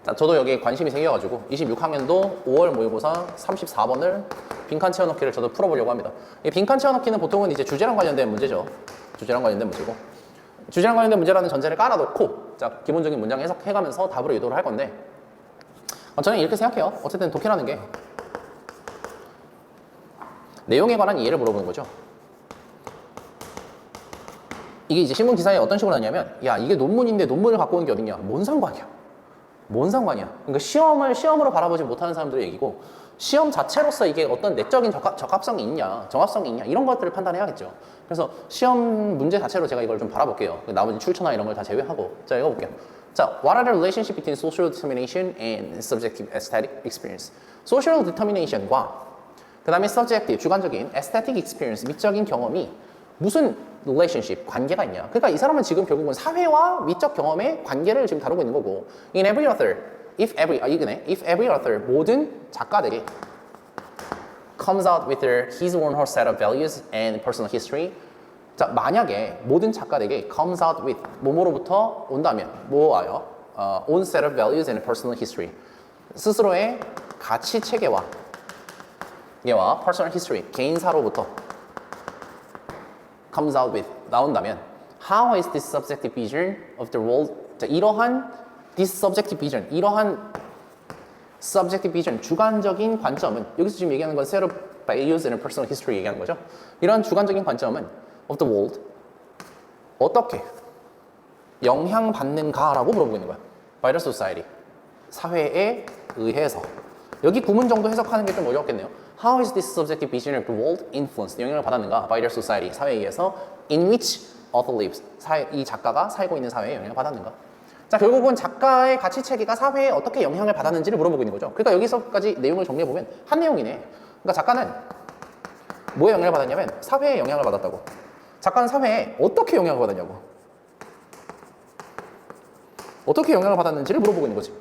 자, 저도 여기에 관심이 생겨가지고 26학년도 5월 모의고사 34번을 빈칸 채워넣기를 저도 풀어보려고 합니다. 이 빈칸 채워넣기는 보통은 이제 주제랑 관련된 문제죠. 주제랑 관련된 문제고, 주제랑 관련된 문제라는 전제를 깔아놓고 자, 기본적인 문장 해석해가면서 답으로 유도를 할 건데, 저는 이렇게 생각해요. 어쨌든 독해라는 게 내용에 관한 이해를 물어보는 거죠. 이게 이제 신문 기사에 어떤 식으로 나냐면, 야, 이게 논문인데 논문을 갖고 오는 게 어딨냐? 뭔 상관이야? 뭔 상관이야? 그러니까 시험으로 바라보지 못하는 사람들의 얘기고, 시험 자체로서 이게 어떤 내적인 적합성이 있냐, 정합성이 있냐, 이런 것들을 판단해야겠죠. 그래서 시험 문제 자체로 제가 이걸 좀 바라볼게요. 나머지 출처나 이런 걸 다 제외하고. 자, 읽어볼게요. 자, what are the relationship between social determination and subjective aesthetic experience? social determination과 그 다음에 subjective, 주관적인 aesthetic experience, 미적인 경험이 무슨 relationship, 관계가 있냐. 그러니까 이 사람은 지금 결국은 사회와 미적 경험의 관계를 지금 다루고 있는 거고, in every author, if every author, 모든 작가들이 comes out with his or her set of values and personal history. 자, 만약에 모든 작가들에게 comes out with, 뭐뭐로부터 온다면, 뭐 와요? own set of values and personal history. 스스로의 가치 체계와 얘와 personal history, 개인사로부터 comes out with, 나온다면, how is this subjective vision of the world? 자, 이러한 this subjective vision, 이러한 subjective vision, 주관적인 관점은, 여기서 지금 얘기하는 건 set of values and personal history 얘기하는 거죠. 이런 주관적인 관점은 of the world, 어떻게 영향받는가라고 물어보고 있는 거야. by the society, 사회에 의해서. 여기 구문 정도 해석하는 게 좀 어렵겠네요. How is this subjective vision of the world influenced? 영향을 받았는가? by the society, 사회에 의해서. in which author lives, 이 작가가 살고 있는 사회에 영향을 받았는가? 자, 결국은 작가의 가치 체계가 사회에 어떻게 영향을 받았는지를 물어보고 있는 거죠. 그러니까 여기서까지 내용을 정리해보면 한 내용이네. 그러니까 작가는 뭐에 영향을 받았냐면 사회에 영향을 받았다고. 작가는 사회에 어떻게 영향을 받았냐고. 어떻게 영향을 받았는지를 물어보고 있는 거지.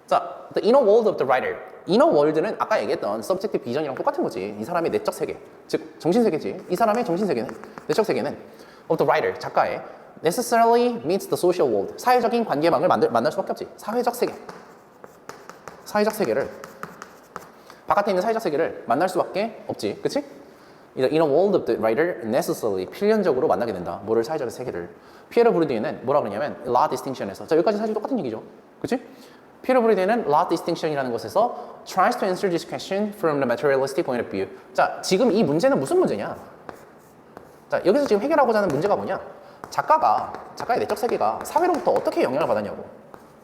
자, the inner world of the writer. inner world는 아까 얘기했던 subjective vision이랑 똑같은 거지. 이 사람의 내적 세계, 즉 정신세계지. 이 사람의 정신세계는, 내적 세계는 of the writer, 작가의 necessarily meets the social world. 사회적인 관계망을 만날 수밖에 없지. 사회적 세계. 사회적 세계를, 바깥에 있는 사회적 세계를 만날 수밖에 없지. 그치? The inner world of the writer necessarily, 필연적으로 만나게 된다. 뭐를? 사회적 세계를. 피에르 브루디에는 뭐라 그러냐면 la distinction에서, 자, 여기까지 사실 똑같은 얘기죠. 그치? 피에르 브루디에는 la distinction이라는 것에서 tries to answer this question from the materialistic point of view. 자, 지금 이 문제는 무슨 문제냐? 자, 여기서 지금 해결하고자 하는 문제가 뭐냐? 작가의 내적 세계가 사회로부터 어떻게 영향을 받았냐고.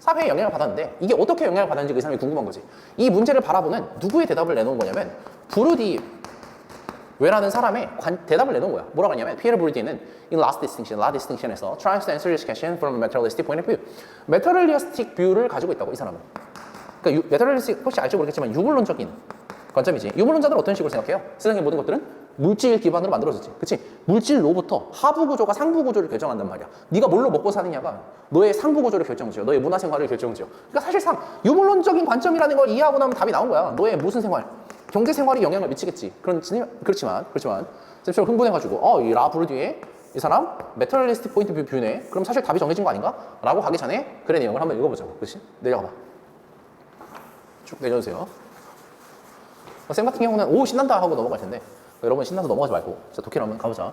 사회에 영향을 받았는데 이게 어떻게 영향을 받았는지 그 사람이 궁금한 거지. 이 문제를 바라보는 누구의 대답을 내놓은 거냐면 브루디웨라는 사람의 대답을 내놓은 거야. 뭐라고 하냐면 피에르 브루디에는 in la distinction에서 tries to answer this question from a materialistic point of view. 메터럴리스틱 뷰를 가지고 있다고, 이 사람은. 그러니까 메터럴리스틱, 혹시 알지 모르겠지만 유물론적인 관점이지. 유물론자들은 어떤 식으로 생각해요? 세상의 모든 것들은 물질 기반으로 만들어졌지. 그치? 물질로부터 하부 구조가 상부 구조를 결정한단 말이야. 네가 뭘로 먹고 사느냐가 너의 상부 구조를 결정지어. 너의 문화 생활을 결정지어. 그러니까 사실상 유물론적인 관점이라는 걸 이해하고 나면 답이 나온 거야. 너의 무슨 생활, 경제 생활이 영향을 미치겠지. 그렇지만 쌤처럼 흥분해가지고 이 라 브루디에 이 사람 메터럴리스틱 포인트 뷰네. 그럼 사실 답이 정해진 거 아닌가? 라고 가기 전에 글의 내용을 한번 읽어보자고. 그렇지? 내려가봐. 쭉 내려주세요. 쌤 같은 경우는 오 신난다 하고 넘어갈 텐데, 여러분 신나서 넘어가지 말고 자, 독해로 한번 가보자.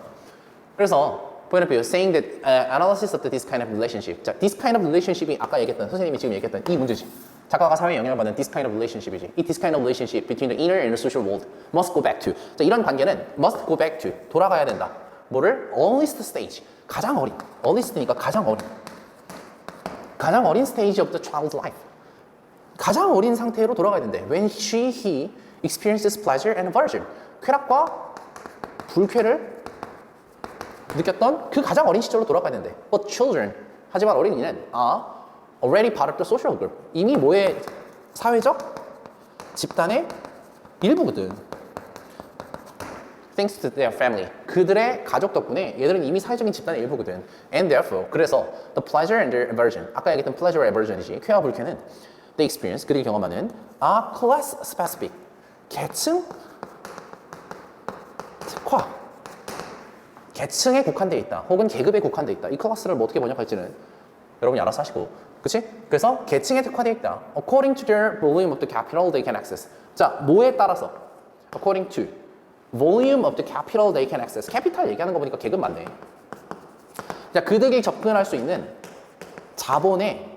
그래서 point of view, saying that analysis of this kind of relationship. 자, this kind of relationship이 아까 얘기했던, 선생님이 지금 얘기했던 이 문제지. 작가가 사회에 영향을 받는 this kind of relationship이지. 이 this kind of relationship between the inner and the social world must go back to. 자, 이런 관계는 must go back to, 돌아가야 된다. 뭐를? earliest stage, 가장 어린. earliest니까 가장 어린 stage of the child's life. 가장 어린 상태로 돌아가야 된대. when he experiences pleasure and aversion. 쾌락과 불쾌를 느꼈던 그 가장 어린 시절로 돌아가야 된대. But children, 하지만 어린이는 are already part of the social group. 이미 뭐의 사회적 집단의 일부거든. Thanks to their family. 그들의 가족 덕분에 얘들은 이미 사회적인 집단의 일부거든. And therefore, 그래서 the pleasure and the aversion. 아까 얘기했던 pleasure aversion이지. 쾌와 불쾌는 the experience, 그들이 경험하는 are class specific. 계층 특화, 계층에 국한되어 있다. 혹은 계급에 국한되어 있다. 이 클래스를 뭐 어떻게 번역할지는 여러분이 알아서 하시고. 그치? 그래서 계층에 특화되어 있다. According to their volume of the capital they can access. 자, 뭐에 따라서? According to volume of the capital they can access. 캐피탈 얘기하는 거 보니까 계급 맞네. 자, 그들이 접근할 수 있는 자본의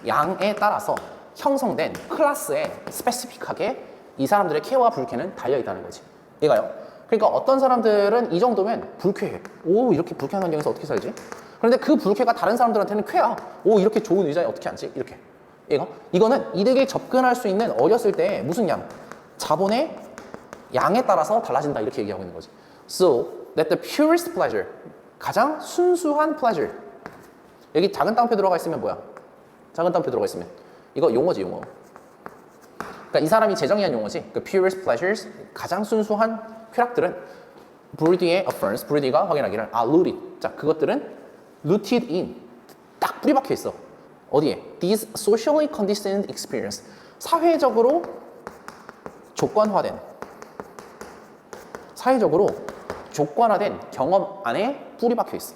양에 따라서 형성된 클래스에 스페시픽하게 이 사람들의 쾌와 불쾌는 달려있다는 거지. 얘가요. 그러니까 어떤 사람들은 이 정도면 불쾌해. 오, 이렇게 불쾌한 환경에서 어떻게 살지? 그런데 그 불쾌가 다른 사람들한테는 쾌야. 오, 이렇게 좋은 의자에 어떻게 앉지? 이렇게. 이거는 이들이 접근할 수 있는 어렸을 때 무슨 양? 자본의 양에 따라서 달라진다. 이렇게 얘기하고 있는 거지. So that the purest pleasure, 가장 순수한 pleasure. 여기 작은 따옴표 들어가 있으면 뭐야? 작은 따옴표 들어가 있으면 이거 용어지, 용어. 그러니까 이 사람이 제정의한 용어지. 그 purest pleasures, 가장 순수한 쾌락들은 브루디의 affirms, 브루디가 확인하기를 rooted. 자, 그것들은 rooted in, 딱 뿌리 박혀 있어. 어디에? These socially conditioned experience, 사회적으로 조건화된 경험 안에 뿌리 박혀 있어.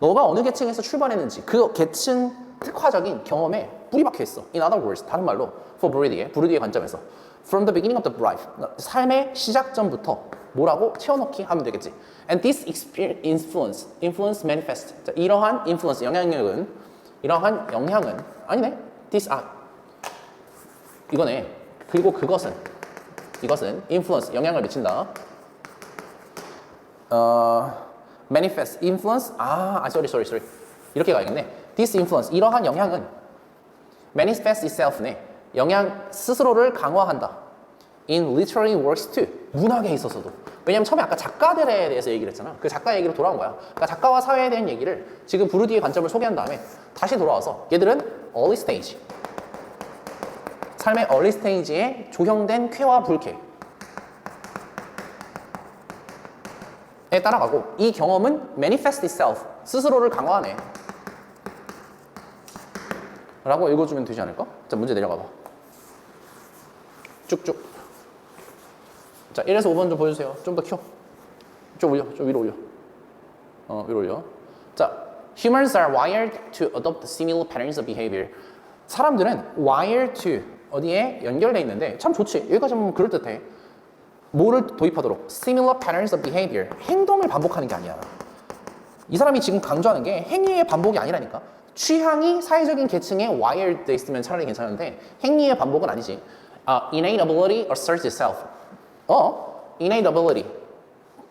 너가 어느 계층에서 출발했는지 그 계층 특화적인 경험에 뿌리 박혀 있어. In other words, 다른 말로 for 브루디의 관점에서 from the beginning of the life, 삶의 시작점부터 뭐라고 채워넣기 하면 되겠지. And this experience, influence manifest. 자, 이러한 influence, 영향은 아니네. This, 이거네. 그리고 이것은 influence, 영향을 미친다. manifest, influence, sorry. 이렇게 가야겠네. This influence, 이러한 영향은 manifest itself네. 영향 스스로를 강화한다. In literary works too. 문학에 있어서도. 왜냐면 처음에 아까 작가들에 대해서 얘기를 했잖아. 그 작가 얘기로 돌아온 거야. 그러니까 작가와 사회에 대한 얘기를 지금 브루디의 관점을 소개한 다음에 다시 돌아와서 얘들은 early stage. 삶의 early stage에 조형된 쾌와 불쾌. 에 따라가고 이 경험은 manifest itself. 스스로를 강화하네. 라고 읽어주면 되지 않을까? 자, 문제 내려가봐. 쭉쭉. 자, 1에서 5번 좀 보여주세요. 좀 더 켜. 좀 올려. 좀 위로 올려. 위로 올려. 자, humans are wired to adopt similar patterns of behavior. 사람들은 wired to 어디에 연결돼 있는데 참 좋지. 여기까지 보면 그럴듯해. 뭐를 도입하도록? Similar patterns of behavior. 행동을 반복하는 게 아니야. 이 사람이 지금 강조하는 게 행위의 반복이 아니라니까. 취향이 사회적인 계층에 wired 돼 있으면 차라리 괜찮은데 행위의 반복은 아니지. innate ability asserts itself. innate ability.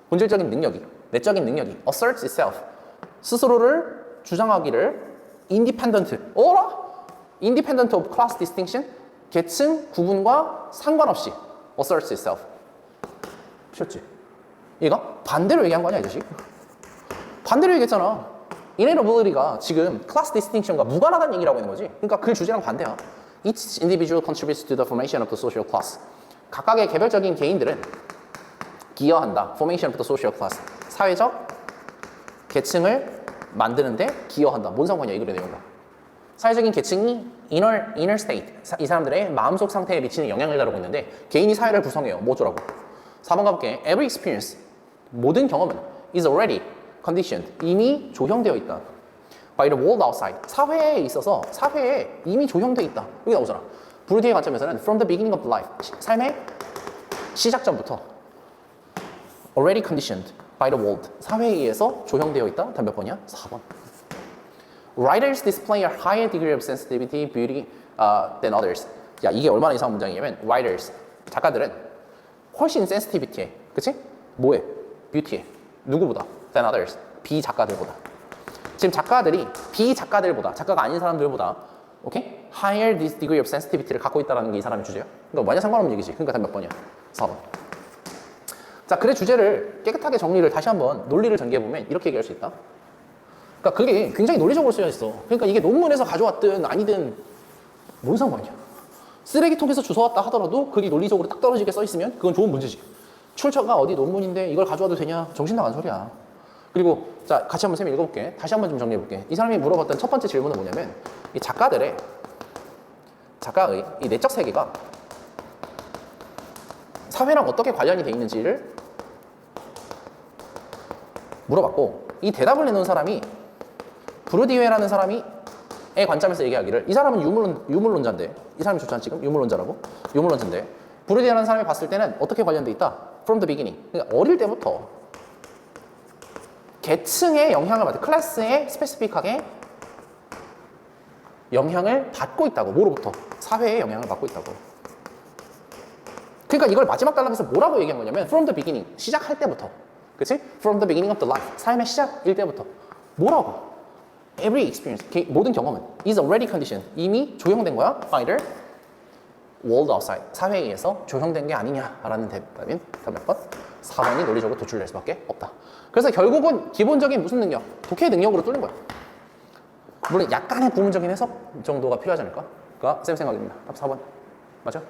본질적인 능력이, 내적인 능력이 asserts itself. 스스로를 주장하기를 independent. independent of class distinction. 계층 구분과 상관없이 asserts itself. 쉬웠지? 얘가 반대로 얘기한 거 아니야, 이 자식? 반대로 얘기했잖아. innate ability가 지금 class distinction과 무관하다는 얘기라고 있는 거지. 그러니까 그 주제랑 반대야. Each individual contributes to the formation of the social class. 각각의 개별적인 개인들은 기여한다. Formation of the social class. 사회적 계층을 만드는데 기여한다. 뭔 상관이야, 이 글의 내용과. 사회적인 계층이 inner state, 이 사람들의 마음속 상태에 미치는 영향을 다루고 있는데 개인이 사회를 구성해요. 뭐 어쩌라고. 4번 가볼게. Every experience, 모든 경험은 is already conditioned, 이미 조형되어 있다. By the world outside, 사회에 있어서 사회에 이미 조형되어 있다. 여기 나오잖아. 브루디의 관점에서는 from the beginning of life, 삶의 시작점부터 already conditioned by the world, 사회에 의해서 조형되어 있다. 다음 몇 번이야? 4번. Writers display a higher degree of sensitivity, beauty than others. 야, 이게 얼마나 이상한 문장이냐면 writers, 작가들은 훨씬 sensitivity에, 그치? 뭐에? beauty에. 누구보다? than others. 비작가들보다. 지금 작가들이 비작가들보다, 작가가 아닌 사람들보다 오케이? higher degree of sensitivity를 갖고 있다는 게 이 사람의 주제야. 그러니까 완전 상관없는 얘기지. 그러니까 답 몇 번이야? 4번. 자, 글의 주제를 깨끗하게 정리를 다시 한번 논리를 전개해보면 이렇게 얘기할 수 있다. 그러니까 그게 굉장히 논리적으로 쓰여 있어. 그러니까 이게 논문에서 가져왔든 아니든 뭔 상관이야. 쓰레기통에서 주워왔다 하더라도 그게 논리적으로 딱 떨어지게 써 있으면 그건 좋은 문제지. 출처가 어디 논문인데 이걸 가져와도 되냐? 정신 나간 소리야. 그리고 자, 같이 한번 쌤이 읽어볼게. 다시 한번 좀 정리해볼게. 이 사람이 물어봤던 첫 번째 질문은 뭐냐면 이 작가의 이 내적 세계가 사회랑 어떻게 관련이 돼 있는지를 물어봤고 이 대답을 내놓은 사람이 브루디웨라는 사람이 관점에서 얘기하기를 이 사람은 유물론자인데 이 사람이 좋잖아 지금 유물론자인데 브루디아라는 사람이 봤을 때는 어떻게 관련돼 있다? From the beginning. 그러니까 어릴 때부터 계층의 영향을 받아 클래스에 스페시픽하게 영향을 받고 있다고. 뭐로부터? 사회의 영향을 받고 있다고. 그러니까 이걸 마지막 단락에서 뭐라고 얘기한 거냐면 from the beginning, 시작할 때부터. 그치? From the beginning of the life, 삶의 시작일 때부터. 뭐라고? Every experience, 모든 경험은 is already conditioned, 이미 조형된 거야. Either world outside, 사회에 의해서 조형된 게 아니냐라는 답인 답 몇 번? 4번이 논리적으로 도출될 수밖에 없다. 그래서 결국은 기본적인 무슨 능력? 독해 능력으로 뚫는 거야. 물론 약간의 부분적인 해석 정도가 필요하지 않을까? 그가 쌤 생각입니다. 답 4번. 맞죠?